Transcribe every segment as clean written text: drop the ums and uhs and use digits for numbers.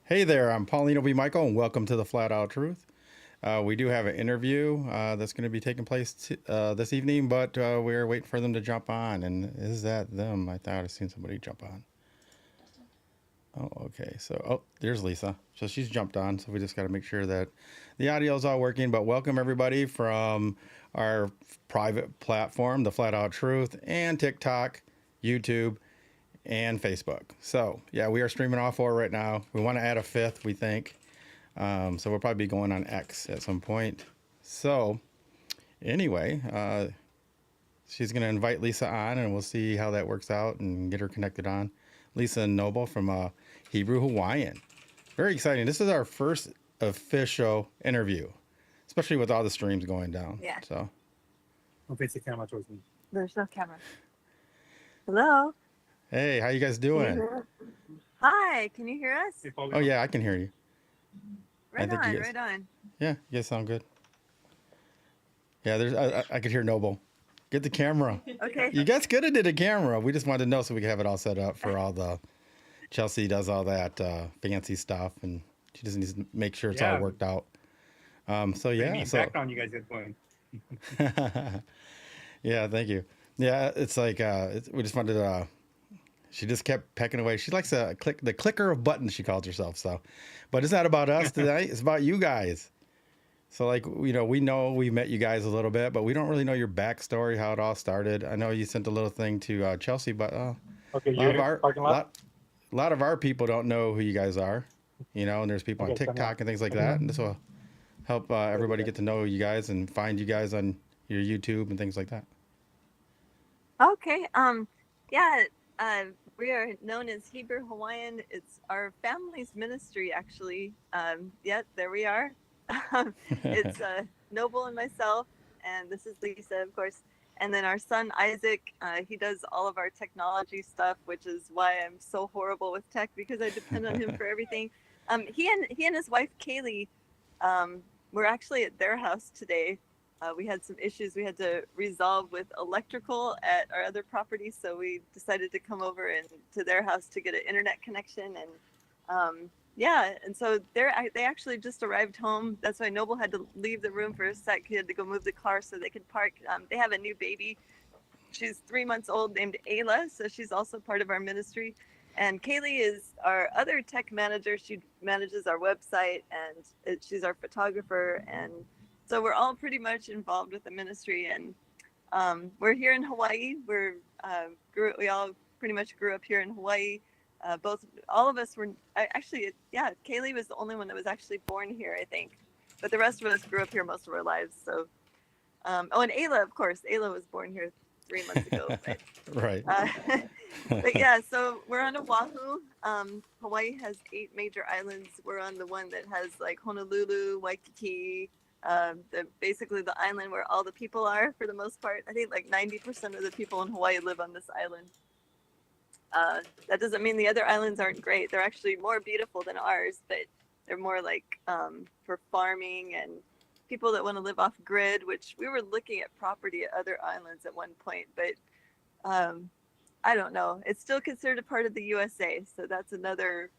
Hey there, I'm Paulino B. Michael, and welcome to the Flat Out Truth. We do have an interview that's going to be taking place this evening, but we're waiting for them to jump on. And is that them? I thought I'd seen somebody jump on. Oh, okay. There's Lisa. So she's jumped on. So we just got to make sure that the audio is all working. But welcome everybody from our private platform, the Flat Out Truth, and TikTok, YouTube, and Facebook. So yeah, we are streaming all four right now. We want to add a fifth, we think. So we'll probably be going on X at some point. So anyway, she's going to invite Lisa on, and we'll see how that works out and get her connected on. Lisa Noble from Hebrew Hawaiian. Very exciting. This is our first official interview, especially with all the streams going down. Yeah. So. Don't face the camera towards me. There's no camera. Hello. Hey, how you guys doing? Hi. Can you hear us? Hey, Paulino. Oh yeah, I can hear you. Right think you on. guys- Right on. Yeah, you guys sound good. Yeah, I could hear Noble. Get the camera. Okay. You guys could have did a camera. We just wanted to know so we could have it all set up for all the. Chelsey does all that fancy stuff, and she just needs to make sure it's all Yeah. worked out. So Pretty yeah, neat so background you guys get going. yeah, thank you. Yeah, it's like we just wanted to. She just kept pecking away. She likes to click the clicker of buttons. She calls herself so, but it's not about us tonight. It's about you guys. So like we know we met you guys a little bit, but we don't really know your backstory, how it all started. I know you sent a little thing to Chelsey, but Okay, a lot you're of our parking lot. lot of our people don't know who you guys are, and there's people on Okay, come TikTok on. and things like that, and this will help everybody get to know you guys and find you guys on your YouTube and things like that. Okay. Yeah. We are known as Hebrew Hawaiian. It's our family's ministry, actually. Yeah. There we are. It's Noble and myself, and this is Lisa, of course. And then our son Isaac, he does all of our technology stuff, which is why I'm so horrible with tech because I depend on him for everything. He and his wife Kaylee were actually at their house today. We had some issues we had to resolve with electrical at our other property, so we decided to come over and to their house to get an internet connection. And yeah, and so they actually just arrived home. That's why Noble had to leave the room for a sec. He had to go move the car so they could park. They have a new baby. She's 3 months old, named Ayla, so she's also part of our ministry. And Kaylee is our other tech manager. She manages our website, and she's our photographer. And so we're all pretty much involved with the ministry. And we're here in Hawaii. We all pretty much grew up here in Hawaii. All of us were Kaylee was the only one that was actually born here, I think, but the rest of us grew up here most of our lives. So, and Ayla, of course, Ayla was born here 3 months ago. But, Right. but yeah, so we're on Oahu. Hawaii has 8 major islands. We're on the one that has like Honolulu, Waikiki, basically the island where all the people are for the most part. I think like 90% of the people in Hawaii live on this island. That doesn't mean the other islands aren't great. They're actually more beautiful than ours, but they're more like for farming and people that want to live off grid, which we were looking at property at other islands at one point, but I don't know. It's still considered a part of the USA. So that's another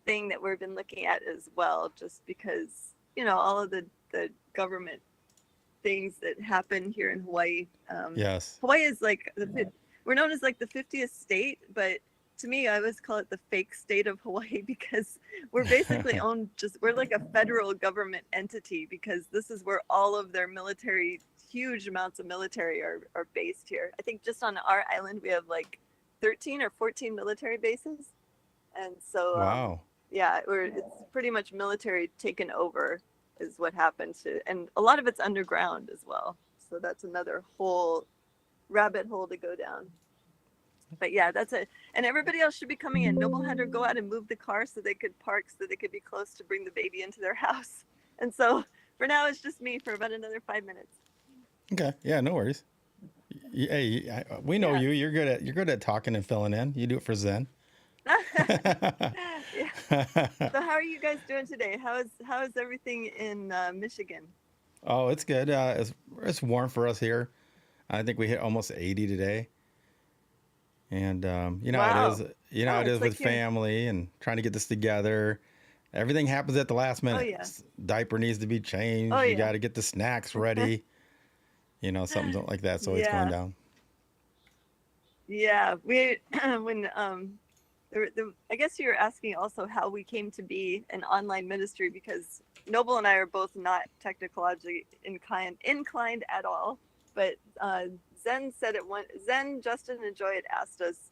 thing that we've been looking at as well, just because, all of the government things that happen here in Hawaii. Yes. Hawaii is like we're known as like the 50th state, but to me, I always call it the fake state of Hawaii because we're basically we're like a federal government entity because this is where all of their huge amounts of military are based here. I think just on our island, we have like 13 or 14 military bases. And so, Wow. it's pretty much military taken over is what happened and a lot of it's underground as well. So that's another whole rabbit hole to go down. But yeah, that's it. And everybody else should be coming in. Noble had her go out and move the car so they could park, so they could be close to bring the baby into their house. And so for now, it's just me for about another 5 minutes. Okay. Yeah. No worries. Hey, we know you. You're good at talking and filling in. You do it for Zen. Yeah. So how are you guys doing today? How is everything in Michigan? Oh, it's good. It's warm for us here. I think we hit almost 80 today. And Wow. how it is. It Oh, is it's with like here. family and trying to get this together. Everything happens at the last Oh minute. yeah. Diaper needs to be Oh changed. You yeah. got to get the snacks ready. Something like that's always going Yeah. down. Yeah. We when I guess you're asking also how we came to be an online ministry, because Noble and I are both not technologically inclined at all. But Zen said it one. Zen, Justin, and Joy had asked us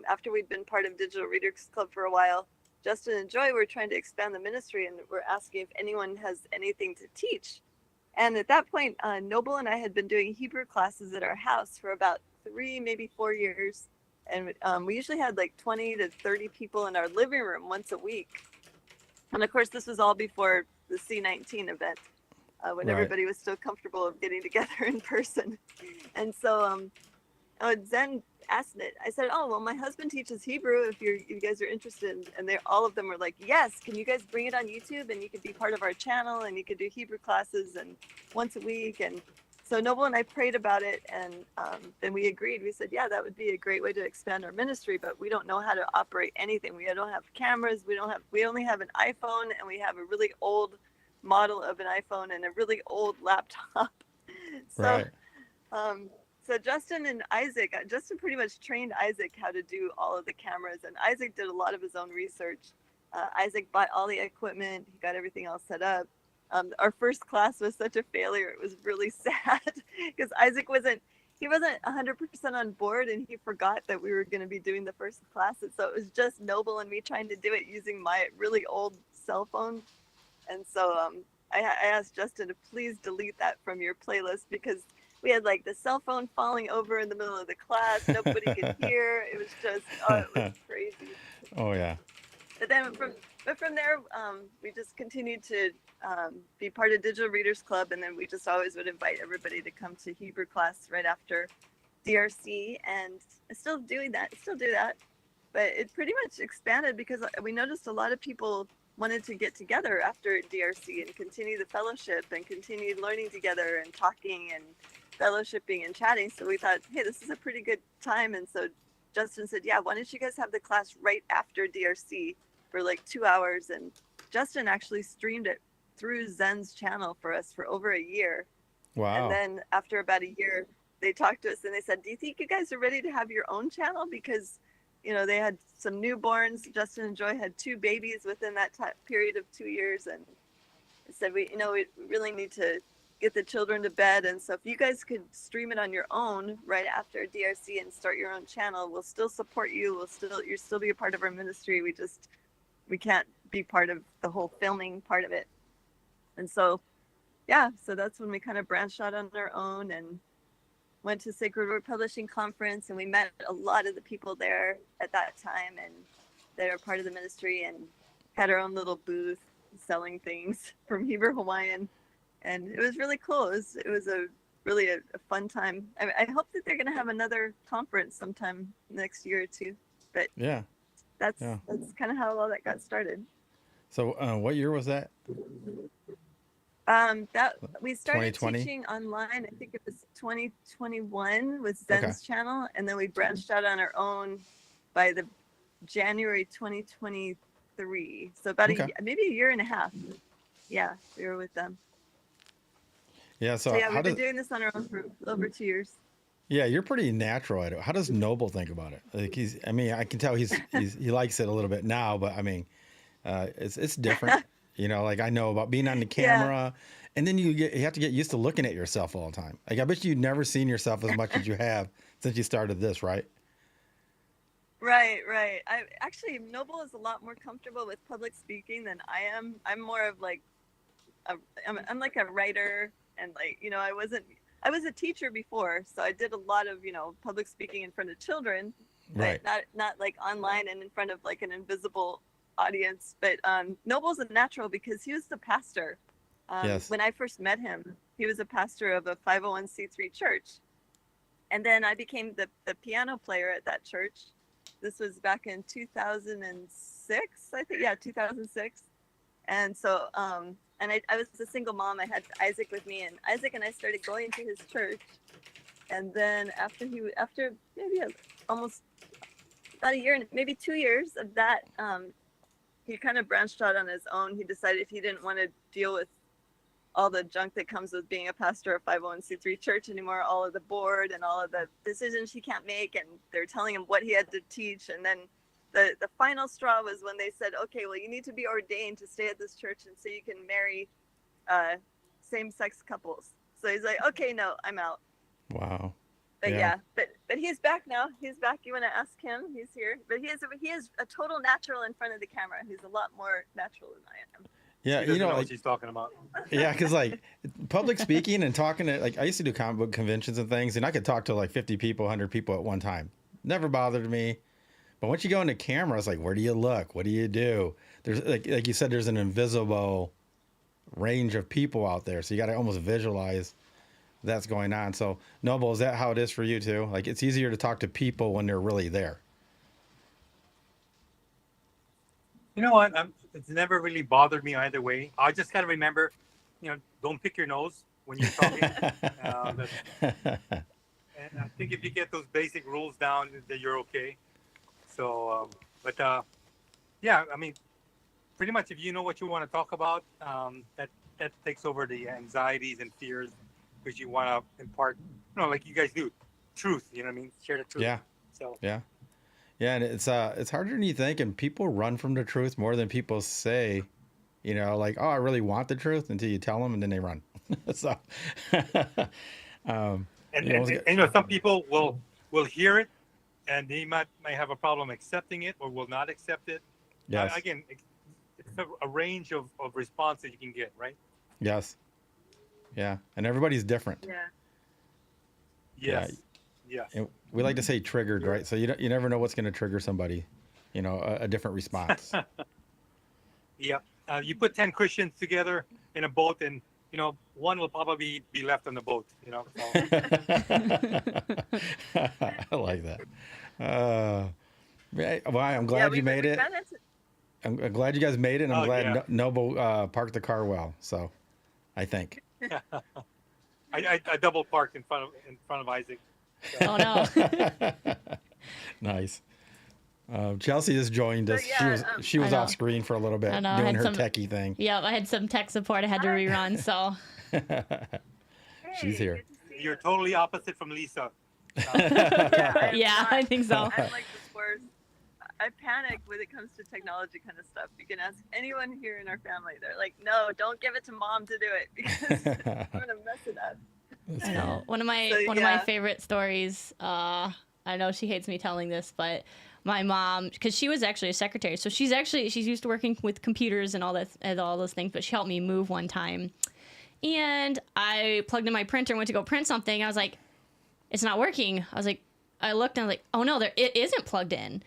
after we'd been part of Digital Readers Club for a while. Justin and Joy were trying to expand the ministry, and were asking if anyone has anything to teach. And at that point, Noble and I had been doing Hebrew classes at our house for about 3, maybe 4 years. And we usually had like 20 to 30 people in our living room once a week. And of course, this was all before the C19 event, when Right. everybody was still comfortable of getting together in person. And so Zen asked it. I said, "Oh well, my husband teaches Hebrew. If you guys are interested," and they all of them were like, "Yes, can you guys bring it on YouTube and you could be part of our channel and you could do Hebrew classes and once a week." And so Noble and I prayed about it, and then we agreed. We said, "Yeah, that would be a great way to expand our ministry, but we don't know how to operate anything. We don't have cameras. We only have an iPhone, and we have a really old model of an iPhone and a really old laptop." So Right. um, so Justin and Isaac, Justin pretty much trained Isaac how to do all of the cameras, and Isaac did a lot of his own research. Isaac bought all the equipment, he got everything all set up. Our first class was such a failure; it was really sad because Isaac he wasn't 100% on board, and he forgot that we were going to be doing the first classes. So it was just Noble and me trying to do it using my really old cell phone. And so I asked Justin to please delete that from your playlist, because we had like the cell phone falling over in the middle of the class. Nobody could hear. It was just, oh, it was crazy. Oh yeah. But then from there, we just continued to be part of Digital Readers Club. And then we just always would invite everybody to come to Hebrew class right after DRC. And I still do that. But it pretty much expanded because we noticed a lot of people wanted to get together after DRC and continue the fellowship and continue learning together and talking and fellowshipping and chatting. So we thought, hey, this is a pretty good time. And so Justin said, yeah, why don't you guys have the class right after DRC for like 2 hours? And Justin actually streamed it through Zen's channel for us for over a year. And Wow. then after about a year, they talked to us and they said, do you think you guys are ready to have your own channel? Because they had some newborns. Justin and Joy had 2 babies within that period of 2 years, and said we really need to get the children to bed. And so if you guys could stream it on your own right after DRC and start your own channel, we'll still support you. You'll still be a part of our ministry. We can't be part of the whole filming part of it. And so, yeah, so that's when we kind of branched out on our own and went to Sacred Word Publishing Conference, and we met a lot of the people there at that time, and that are part of the ministry, and had our own little booth selling things from Hebrew Hawaiian, and it was really cool. It was really a fun time. I hope that they're going to have another conference sometime next year or two, but Yeah. that's Yeah. kind of how all that got started. So what year was that? That we started 2020. teaching online. I think it was 2021 with Okay. Zen's channel, and then we branched out on our own by the January 2023. So about Okay. maybe a year and a half. Yeah, we were with them. Yeah. So So yeah, how we've been does? doing this on our own for over 2 years. Yeah, you're pretty natural at it. How does Noble think about it? Like I mean, I can tell he likes it a little bit now, but I mean, it's different. Like I know about being on the Yeah, camera, and then you have to get used to looking at yourself all the time. Like I bet you've never seen yourself as much as you have since you started this, right? right. I actually Noble is a lot more comfortable with public speaking than I am. I'm more of like I'm like a writer, and like I was a teacher before, so I did a lot of public speaking in front of children, but Right. not like online and in front of like an invisible audience. But Noble's a natural because he was the pastor. Yes. When I first met him, he was a pastor of a 501c3 church, and then I became the piano player at that church. This was back in 2006, I think. Yeah, 2006. And so and I was a single mom. I had Isaac with me, and Isaac and I started going to his church. And then after almost about a year, maybe 2 years of that, he kind of branched out on his own. He decided he didn't want to deal with all the junk that comes with being a pastor of 501c3 church anymore, all of the board and all of the decisions he can't make, and they're telling him what he had to teach. And then the final straw was when they said, okay, well, you need to be ordained to stay at this church and so you can marry same-sex couples. So he's like, okay, no, I'm out. Wow. But yeah, but he's back now. He's back. You want to ask him? He's here. But he is a total natural in front of the camera. He's a lot more natural than I am. Yeah, She you know, what like, she's talking about. yeah, because like public speaking and talking to, like, I used to do comic book conventions and things, and I could talk to like 50 people, 100 people at one time. Never bothered me. But once you go into camera, it's like, where do you look? What do you do? There's like you said, there's an invisible range of people out there, so you got to almost visualize that's going on. So, Noble, is that how it is for you too? Like, it's easier to talk to people when they're really there. You know what? It's never really bothered me either way. I just gotta remember, don't pick your nose when you're talking. And I think if you get those basic rules down, then you're okay. So, yeah, I mean, pretty much if you know what you want to talk about, that takes over the anxieties and fears, because you want to impart, like you guys do, truth. You know what I mean? Share the truth. Yeah. So Yeah. Yeah, and it's harder than you think, and people run from the truth more than people say. Like, oh, I really want the truth, until you tell them, and then they run. So, and some people will hear it, and they might have a problem accepting it, or will not accept it. yes, Again, it's a range of responses you can get, right? yes, yeah, and everybody's different. Yeah. Yes. Yes. And we like to say triggered, right? So you never know what's going to trigger somebody, a different response. Yeah. You put 10 Christians together in a boat, and one will probably be left on the boat. So. I like that. Well, I'm glad you made it. I'm glad you guys made it. And I'm glad Noble parked the car well. So, I think. I double parked in front of Isaac. So. Oh no. Nice. Chelsey just joined us. She was off screen for a little bit doing her techie thing. Yep, I had some tech support I had to rerun, so. She's here. You're totally opposite from Lisa. Yeah, I think so. I'm like the worst. I panic when it comes to technology kind of stuff. You can ask anyone here in our family. They're like, no, don't give it to mom to do it, because I'm gonna mess it up. I know. One of my favorite stories, I know she hates me telling this, but my mom, because she was actually a secretary, so she's used to working with computers and all those things, but she helped me move one time. And I plugged in my printer and went to go print something. I was like, it's not working. I looked and I was like, oh no, it isn't plugged in.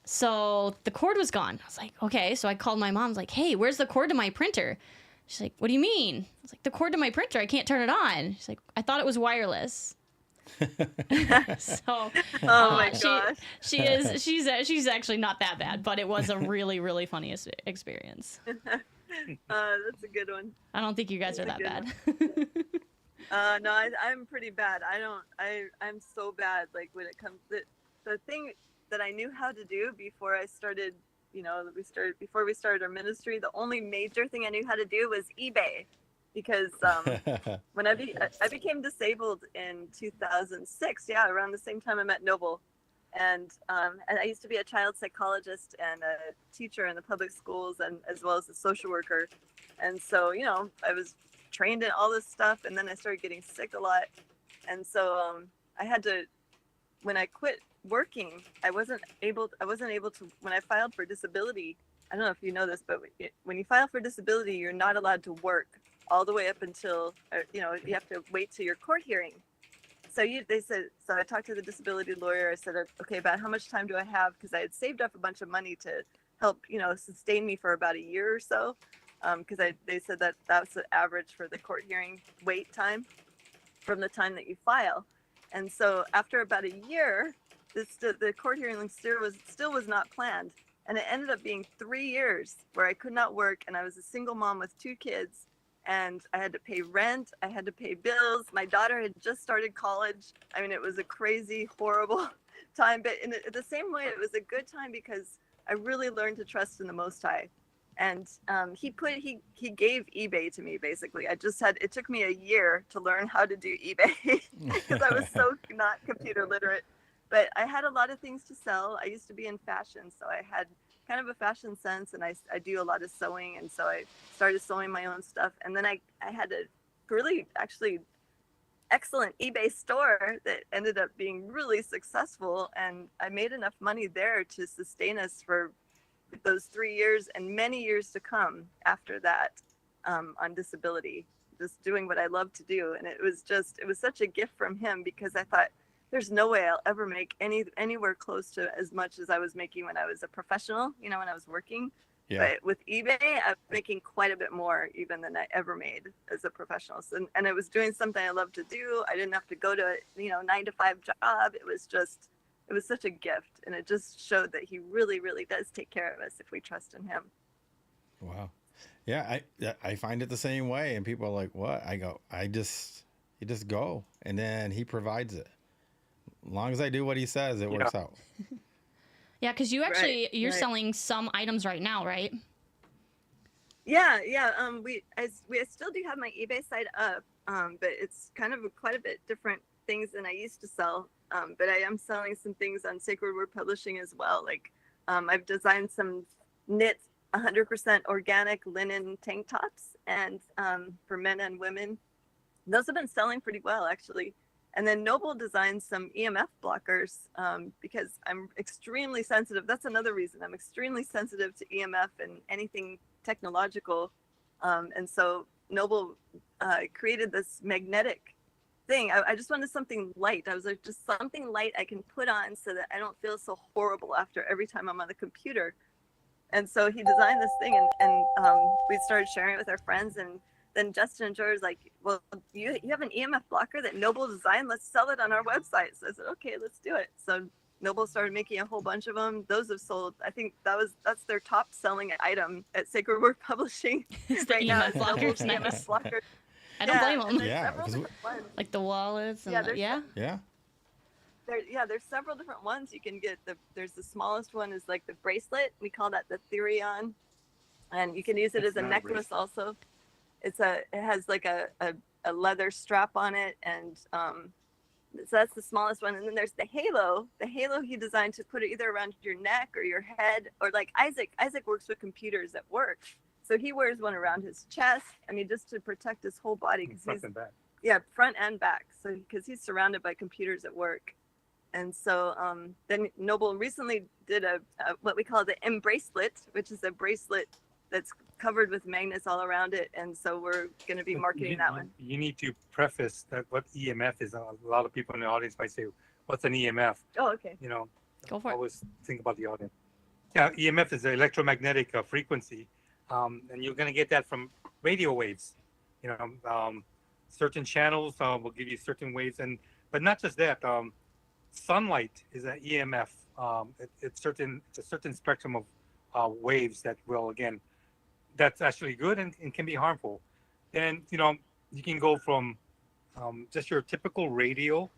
So the cord was gone. I was like, okay. So I called my mom. I was like, hey, where's the cord to my printer? She's like, what do you mean? I was like, the cord to my printer, I can't turn it on. She's like, I thought it was wireless. So, oh my gosh, she's actually not that bad, but it was a really, really funny experience. That's a good one. I don't think you guys are that bad. No, I'm pretty bad. I'm so bad. Like, when it comes to the thing that I knew how to do before I started, before we started our ministry, the only major thing I knew how to do was eBay. Because when I became disabled in 2006, around the same time I met Noble, and I used to be a child psychologist and a teacher in the public schools, and as well as a social worker, and so I was trained in all this stuff, and then I started getting sick a lot, and so I had to, when I quit working, I wasn't able to, when I filed for disability, I don't know if you know this, but when you file for disability, you're not allowed to work all the way up until, you have to wait till your court hearing. So I talked to the disability lawyer. I said, okay, about how much time do I have? Because I had saved up a bunch of money to help, sustain me for about a year or so. Because they said that that's the average for the court hearing wait time from the time that you file. And so after about a year, the court hearing still was not planned. And it ended up being 3 years where I could not work, and I was a single mom with 2 kids. And I had to pay rent. I had to pay bills. My daughter had just started college. I mean, it was a crazy, horrible time. But in the same way, it was a good time because I really learned to trust in the Most High. And he gave eBay to me basically. It took me a year to learn how to do eBay because I was so not computer literate. But I had a lot of things to sell. I used to be in fashion, so I had kind of a fashion sense, and I do a lot of sewing, and so I started sewing my own stuff. And then I had a really actually excellent eBay store that ended up being really successful, and I made enough money there to sustain us for those 3 years and many years to come after that, on disability, just doing what I love to do. And it was such a gift from him, because I thought there's no way I'll ever make anywhere close to as much as I was making when I was a professional, when I was working. Yeah. But with eBay, I'm making quite a bit more even than I ever made as a professional. So, and I was doing something I love to do. I didn't have to go to a 9-to-5 job. It was such a gift, and it just showed that he really, really does take care of us if we trust in him. Wow. Yeah, I find it the same way, and people are like, "What?" I go, you just go, and then he provides it. As long as I do what he says, it works out. Yeah, because you're selling some items right now, right? Yeah. I still do have my eBay site up, but it's kind of quite a bit different things than I used to sell. But I am selling some things on Sacred Word Publishing as well. Like, I've designed some knit 100% organic linen tank tops, and for men and women, those have been selling pretty well actually. And then Noble designed some EMF blockers, because I'm extremely sensitive. That's another reason I'm extremely sensitive to EMF and anything technological. And so Noble created this magnetic thing. I just wanted something light. I was like, just something light I can put on so that I don't feel so horrible after every time I'm on the computer. And so he designed this thing, and we started sharing it with our friends. And then Justin and George was like, well, you have an EMF blocker that Noble designed. Let's sell it on our website. So I said, okay, let's do it. So Noble started making a whole bunch of them. Those have sold. I think that's their top selling item at Sacred Word Publishing right now. EMF blockers, EMF blocker. I don't blame them. Yeah, like the wallets. And yeah. There's several different ones you can get. There's the smallest one is like the bracelet. We call that the Therion, and you can use it as a necklace also. It has like a leather strap on it, and so that's the smallest one. And then there's the halo. The halo he designed to put it either around your neck or your head, or like Isaac works with computers at work, so he wears one around his chest. I mean, just to protect his whole body, because front and back. Yeah, front and back. So because he's surrounded by computers at work. And so then Noble recently did a what we call the M-bracelet, which is a bracelet that's covered with magnets all around it. And so we're going to be marketing that one. You need to preface that what EMF is. A lot of people in the audience might say, what's an EMF? Oh, okay. Go for it. Always think about the audience. Yeah, EMF is an electromagnetic frequency. And you're going to get that from radio waves. Certain channels will give you certain waves. But not just that. Sunlight is an EMF. It's a certain spectrum of waves that will, again, that's actually good and can be harmful. And you can go from just your typical radio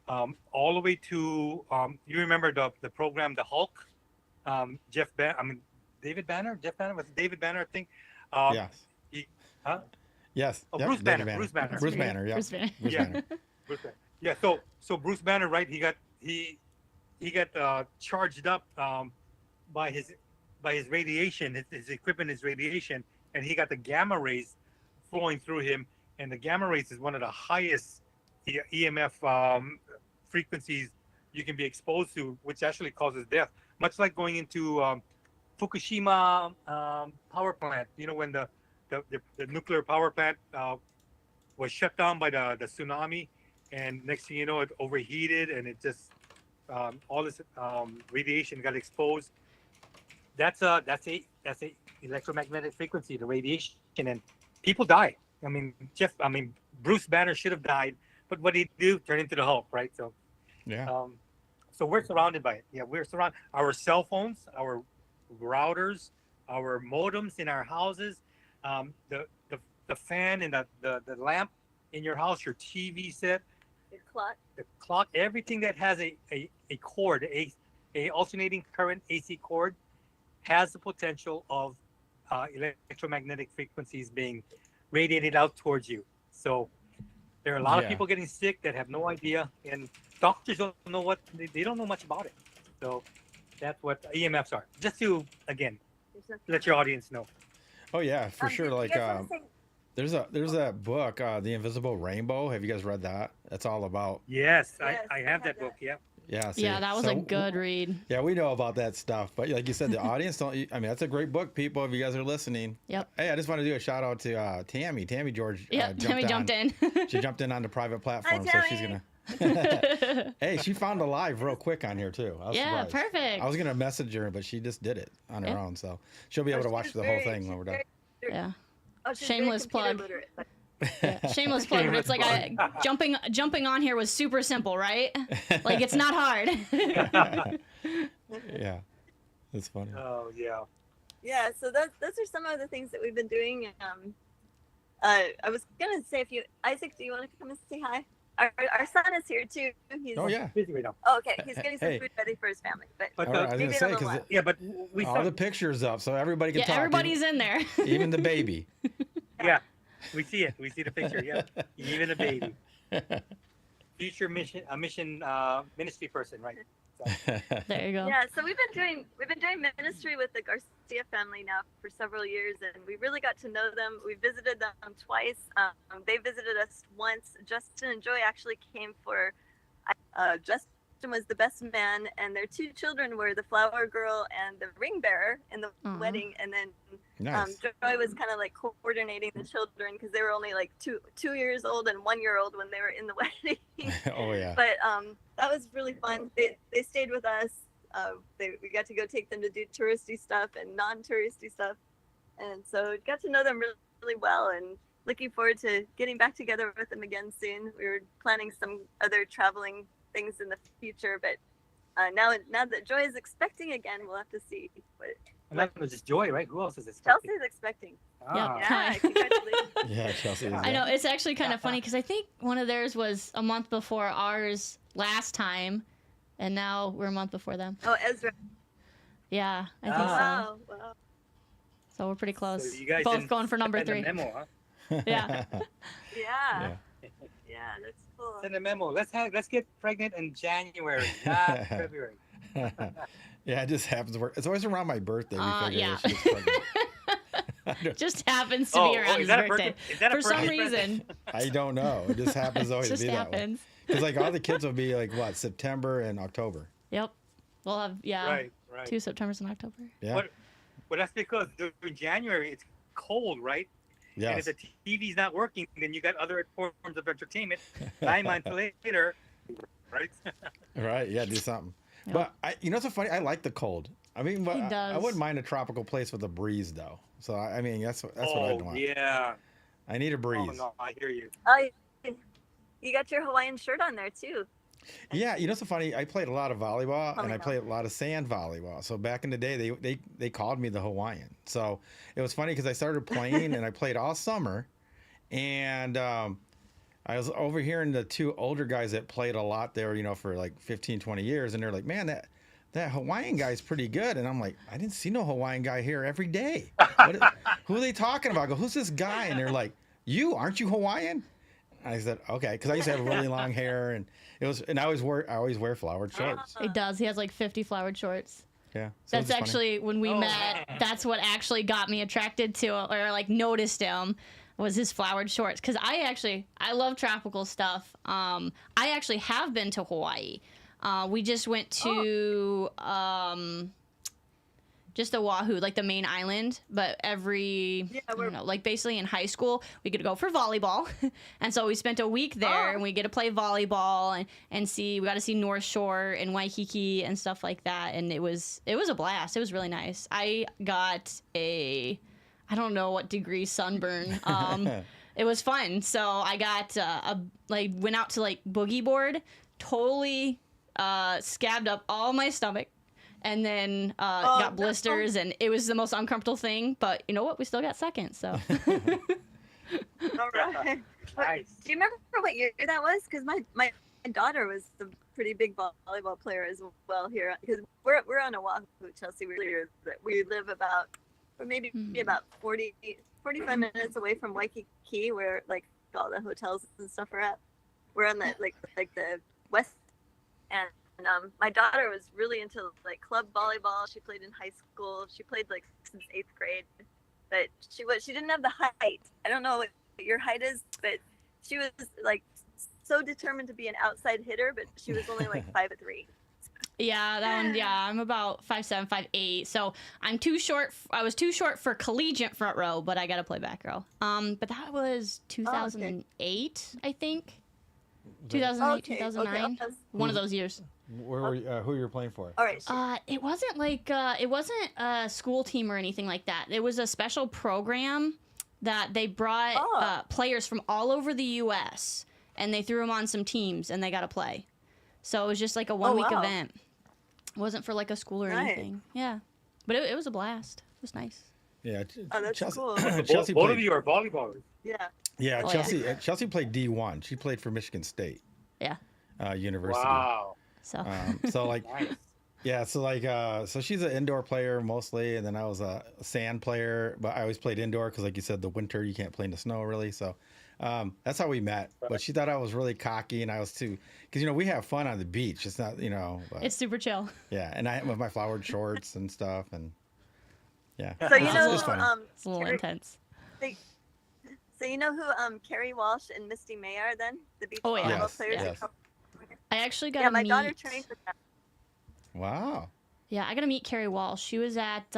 all the way to you remember the program The Hulk? David Banner? Jeff Banner? Was it David Banner, I think? Yes. Yes. Oh, yep, Bruce Banner. Banner. Bruce Banner. Bruce Banner. Yeah. Bruce Banner. Bruce Yeah. Banner. Bruce Banner. Yeah. So Bruce Banner, right? He got charged up by his radiation. His equipment is radiation, and he got the gamma rays flowing through him. And the gamma rays is one of the highest EMF frequencies you can be exposed to, which actually causes death. Much like going into Fukushima power plant. When the nuclear power plant was shut down by the tsunami, and next thing you know, it overheated, and it just all this radiation got exposed. That's a electromagnetic frequency, the radiation, and people die. Bruce Banner should have died, but what did he do? Turn into the Hulk, right? So, Yeah. So we're surrounded by it. Yeah, we're surrounded. Our cell phones, our routers, our modems in our houses, the fan and the lamp in your house, your TV set, the clock, everything that has a cord, a alternating current AC cord, has the potential of electromagnetic frequencies being radiated out towards you. So there are a lot of Yeah. people getting sick that have no idea, and doctors don't know they don't know much about it. So that's what EMFs are. Just to again let your audience know. Oh yeah, for sure. Did you Like guys wanna say- there's that book, The Invisible Rainbow. Have you guys read that? That's all about. Yes, Yes, I I have have that that. book. Yeah. Yeah. See, Yeah, that was so a good read. Yeah, we know about that stuff, but like you said, the audience don't. I mean, that's a great book, people. If you guys are listening. Yep. Hey, I just want to do a shout out to Tammy. Tammy George. Yeah, Tammy jumped in. She jumped in on the private platform, so she's Tammy. gonna. Hey, she found a live real quick on here too. I was Yeah, surprised. perfect. I was gonna message her, but she just did it on her Yeah. own, so she'll be able to watch the whole thing when we're done. Yeah. she's Shameless very computer plug. literate, but- Yeah, shameless plug, but it's like jumping on here was super simple, right? Like it's not hard. Yeah, that's funny. Oh yeah. Yeah, so those are some of the things that we've been doing. I was gonna say, if you, Isaac, do you want to come and say hi? Our son is here too. He's, Oh yeah. Busy right now. Oh, okay, he's getting some Hey. food ready for his family, but But All right, I was maybe gonna in say a little because while. yeah, but we all saw the pictures up, so everybody can Yeah, talk. everybody's in there. Even the baby. yeah, we see it. We see the picture. Yeah, even a baby, future ministry person, right? So, There you go. Yeah, so we've been doing ministry with the Garcia family now for several years, and we really got to know them. We visited them twice. They visited us once. Justin and Joy actually came for. Justin was the best man, and their two children were the flower girl and the ring bearer in the Aw. wedding. And then Nice. Joy was kind of like coordinating the children because they were only like two years old and 1 year old when they were in the wedding. Oh yeah. But that was really fun. They stayed with us. We got to go take them to do touristy stuff and non-touristy stuff, and so we got to know them really, really well. And looking forward to getting back together with them again soon. We were planning some other traveling things in the future, but now that Joy is expecting again, we'll have to see. But and that was just Joy, right? Who else is expecting? Chelsea's expecting. Ah, Yeah, congratulations. Yeah, Chelsey. Is I know it's actually kind of funny because I think one of theirs was a month before ours last time, and now we're a month before them. Oh, Ezra. Yeah, I think Ah. Wow. Wow. so. We're pretty close. So you guys Both didn't going for number send a 3. memo, huh? Yeah. Yeah. Yeah, that's cool. Send a memo. Let's get pregnant in January, not February. Yeah, it just happens. It's always around my birthday. We figure yeah. she gets pregnant. Just happens to be around his birthday. Is that a For some birthday present? reason, I don't know. It just happens always just to be that way. happens. Because like all the kids will be like what, September and October. Yep. We'll have Right. 2 Septembers in October. Yeah. What? Well, that's because during January it's cold, right? And Yes. if the TV's not working, then you got other forms of entertainment. 9 months later, right? Right. Yeah. Do something. Yep. But you know what's so funny? I like the cold. I mean, but He I does. wouldn't mind a tropical place with a breeze though. So I mean, that's what I'd want. Yeah. I need a breeze. Oh no, I hear you. Oh, you got your Hawaiian shirt on there too. Yeah, you know what's so funny? I played a lot of volleyball and I Paulino. played a lot of sand volleyball. So back in the day, they called me the Hawaiian. So it was funny because I started playing and I played all summer, and I was overhearing the two older guys that played a lot there, you know, for like 15, 20 years, and they're like, "Man, that Hawaiian guy's pretty good." And I'm like, "I didn't see no Hawaiian guy here every day. Who are they talking about?" I go, "Who's this guy?" And they're like, "Aren't you Hawaiian?" I said, "Okay," because I used to have really long hair, and I always wear flowered shorts. He does. He has like 50 flowered shorts. Yeah, so That's it's funny. actually when we Oh. met. That's what actually got me attracted to or like noticed him was his flowered shorts. Because I love tropical stuff. I actually have been to Hawaii. We just went to just Oahu, like the main island. But I don't know, like basically in high school, we could go for volleyball, and so we spent a week there, and we get to play volleyball and see. We got to see North Shore and Waikiki and stuff like that, and it was a blast. It was really nice. I got I don't know what degree sunburn. It was fun. So I got went out to like boogie board, totally scabbed up all my stomach. And then got blisters, and it was the most uncomfortable thing. But you know what? We still got second, so. All right. Nice. Do you remember what year that was? Because my daughter was a pretty big volleyball player as well here. Because we're on Oahu, Chelsea. We live about we're maybe about 45 minutes away from Waikiki, where like all the hotels and stuff are at. We're on the like the west, and my daughter was really into like club volleyball. She played in high school. She played like since 8th grade, but she didn't have the height. I don't know what your height is, but she was like so determined to be an outside hitter, but she was only like 5'3". Yeah, that one. Yeah, I'm about 5'7", 5'8". So I'm too short. I was too short for collegiate front row, but I got to play back row. But that was 2008, I think. 2008, 2009. One of those years. Where were you, who you were playing for? All right. It wasn't like it wasn't a school team or anything like that. It was a special program that they brought players from all over the U.S. and they threw them on some teams and they got to play. So it was just like a 1 week event. It wasn't for like a school or anything. Yeah, but it was a blast. It was nice. Yeah. That's Chelsey, cool. Chelsey Both played, of you are volleyballers. Yeah. Yeah, Oh, Chelsey played D1. She played for Michigan State Yeah. University. Wow. So So like, Nice. yeah, so like, so she's an indoor player mostly, and then I was a sand player, but I always played indoor because, like you said, the winter you can't play in the snow really. So that's how we met. But she thought I was really cocky, and I was too, because we have fun on the beach. It's not, but, it's super chill. yeah, and I with my flowered shorts and stuff, and yeah. So it was funny. It's a little intense. So you know who Carrie Walsh and Misty May are then? The beach volleyball Yes, players. yes. I actually got Yeah, to my meet. daughter trained with them. Wow. Yeah, I got to meet Carrie Walsh. She was at.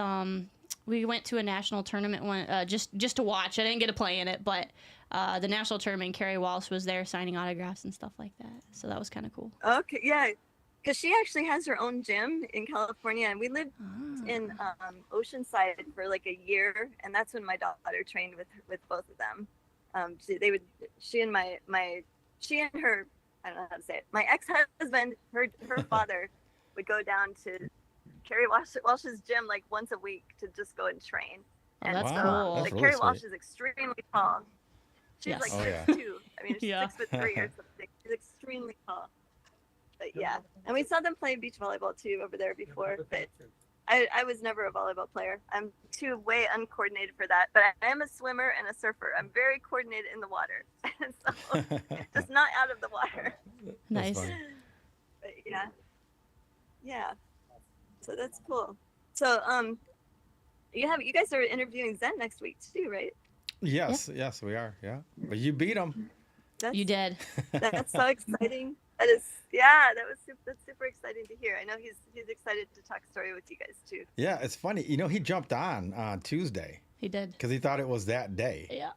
We went to a national tournament one just to watch. I didn't get to play in it, but the national tournament, Carrie Walsh was there signing autographs and stuff like that. So that was kind of cool. Okay, yeah, because she actually has her own gym in California, and we lived in Oceanside for like a year, and that's when my daughter trained with both of them. She and her, I don't know how to say it. My ex-husband, her father, would go down to Carrie Walsh's gym like once a week to just go and train. Oh, that's Wow, cool. that's Like really Carrie sweet. Walsh is extremely tall. She's Yes. like Oh, yeah. 6'2". I mean, she's Yeah. 6'3" or something. She's extremely tall. But yeah, and we saw them play beach volleyball too over there before. But I was never a volleyball player. I'm too way uncoordinated for that. But I am a swimmer and a surfer. I'm very coordinated in the water, so just not out of the water. Nice. funny. But yeah. So that's cool. So you guys are interviewing Zen next week too, right? Yes, we are. Yeah, but you beat them. You did. That's so exciting. That's super exciting to hear. I know he's excited to talk story with you guys too. Yeah, it's funny. He jumped on Tuesday He did. because he thought it was that day. Yeah.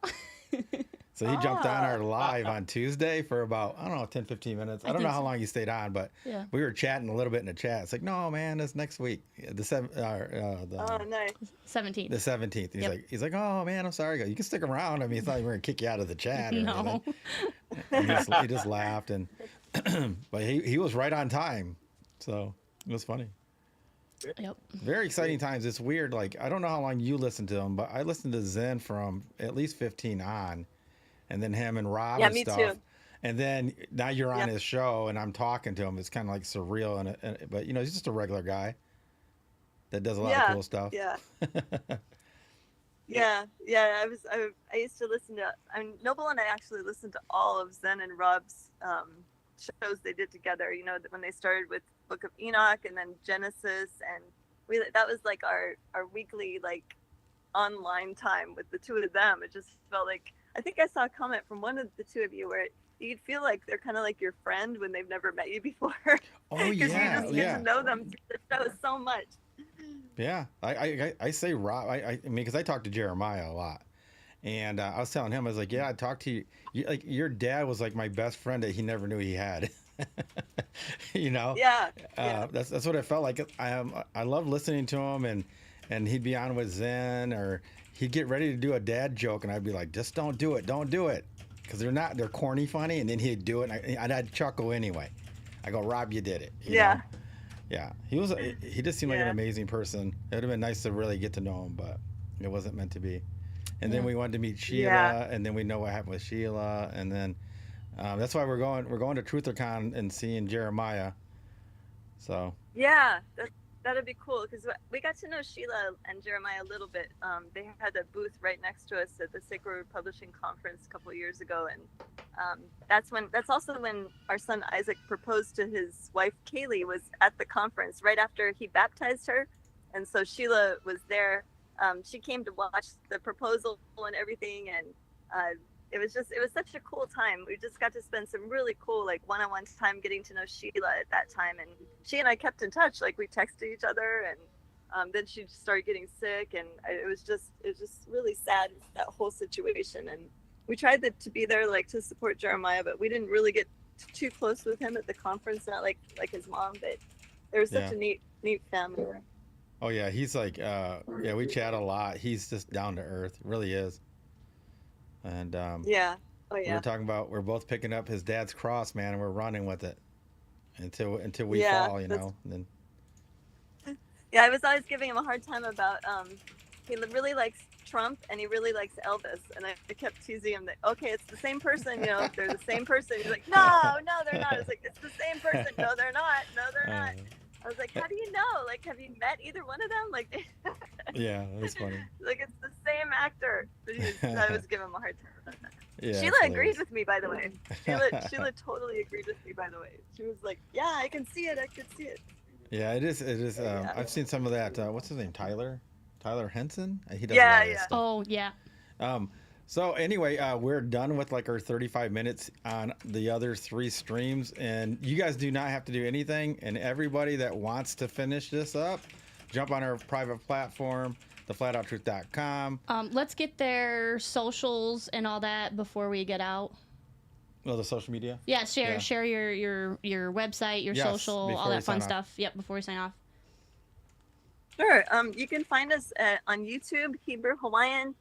So he jumped on our live on Tuesday for about, I don't know, 10, 15 minutes. I don't know think how so. long he stayed on, but Yeah. we were chatting a little bit in the chat. It's like, no, man, it's next week. The 17th. 17th. Yep. He's like, oh, man, I'm sorry. I go, you can stick around. I mean, it's not like we're going to kick you out of the chat or No. anything. And he just laughed. And but he was right on time. So it was funny. Yep. Very exciting times. It's weird. Like, I don't know how long you listened to him, but I listened to Zen from at least 15 on, and then him and Rob Yeah, and me stuff. too. And then now you're on Yep. his show, and I'm talking to him. It's kind of like surreal, but he's just a regular guy that does a lot of cool stuff. Yeah. Yeah. I used to listen to. Noble and I actually listened to all of Zen and Rob's shows they did together. When they started with Book of Enoch and then Genesis, and that was like our weekly like online time with the two of them. It just felt like, I think I saw a comment from one of the two of you where you'd feel like they're kind of like your friend when they've never met you before. Oh Because you yeah, just yeah. get to know them through the show so much. Yeah, I say Rob. I mean, because I talk to Jeremiah a lot, and I was telling him, I was like, yeah, I talked to you. Like your dad was like my best friend that he never knew he had. Yeah. That's what it felt like. I love listening to him, and he'd be on with Zen, or he'd get ready to do a dad joke, and I'd be like, just don't do it, because they're corny funny, and then he'd do it, and I'd chuckle anyway. I go, Rob, you did it. you know? Yeah, he just seemed like an amazing person. It would have been nice to really get to know him, but it wasn't meant to be. And then we wanted to meet Sheila, and then we know what happened with Sheila, and then that's why we're going to TruthorCon and seeing Jeremiah. So Yeah, that'd be cool because we got to know Sheila and Jeremiah a little bit. They had a booth right next to us at the Sacred Word Publishing Conference a couple of years ago, and that's also when our son Isaac proposed to his wife Kaylee, was at the conference right after he baptized her, and so Sheila was there. She came to watch the proposal and everything, and it was such a cool time. We just got to spend some really cool like one-on-one time getting to know Sheila at that time, and she and I kept in touch. Like we texted each other, and then she started getting sick, and it was just really sad, that whole situation. And we tried to be there like to support Jeremiah, but we didn't really get too close with him at the conference, not like his mom. But there was such a neat family. Oh yeah, he's like we chat a lot. He's just down to earth, really is. And we were talking about, we're both picking up his dad's cross, man, and we're running with it until we fall, you know. And then I was always giving him a hard time about he really likes Trump and he really likes Elvis, and I kept teasing him that, okay, it's the same person, you know, they're the same person. He's like, no, they're not. It's like, it's the same person. No, they're not. I was like, how do you know? Like, have you met either one of them? Like, yeah, that's funny. Like, it's the same actor. But I was giving him a hard time about that. Yeah, Sheila agreed with me, by the way. Sheila totally agreed with me, by the way. She was like, yeah, I can see it. Yeah, it is. I've seen some of that. What's his name? Tyler Henson? He does yeah. Oh, yeah. So anyway, we're done with like our 35 minutes on the other 3 streams, and you guys do not have to do anything. And everybody that wants to finish this up, jump on our private platform, theflatouttruth.com. Let's get their socials and all that before we get out. Oh, the social media? Yeah, share your website, your social, all that fun stuff. Yep, before we sign off. Sure. You can find us on YouTube. Hebrew Hawaiian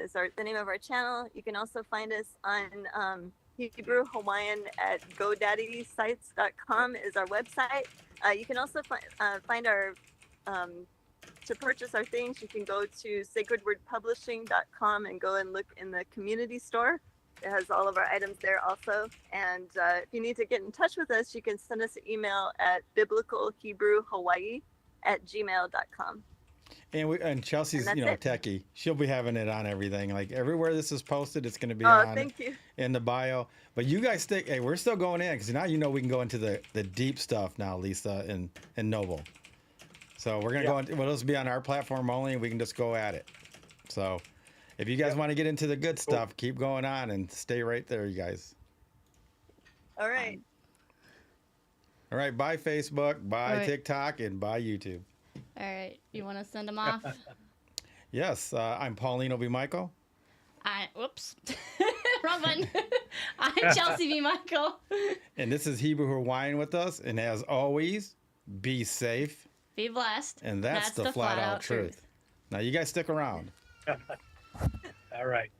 is the name of our channel. You can also find us on Hebrew Hawaiian at GoDaddySites.com is our website. You can also find our to purchase our things. You can go to sacredwordpublishing.com and go and look in the community store. It has all of our items there also. And if you need to get in touch with us, you can send us an email at biblicalhebrewhawaii@gmail.com. And Chelsey's, techie. She'll be having it on everything. Like everywhere this is posted, it's going to be thank you. In the bio. But you guys stick. Hey, we're still going in because now we can go into the deep stuff now, Lisa and Noble. So we're going to go into, well, this will be on our platform only, and we can just go at it. So if you guys want to get into the good stuff, keep going on and stay right there, you guys. All right. All right. Bye, Facebook. Bye, TikTok, and bye, YouTube. All right. You want to send them off? Yes. I'm Paulino B. Michael. Whoops. Wrong button. I'm Chelsey B. Michael. And this is Hebrew Hawaiian with us. And as always, be safe. Be blessed. And that's the flat out truth. Now, you guys stick around. All right.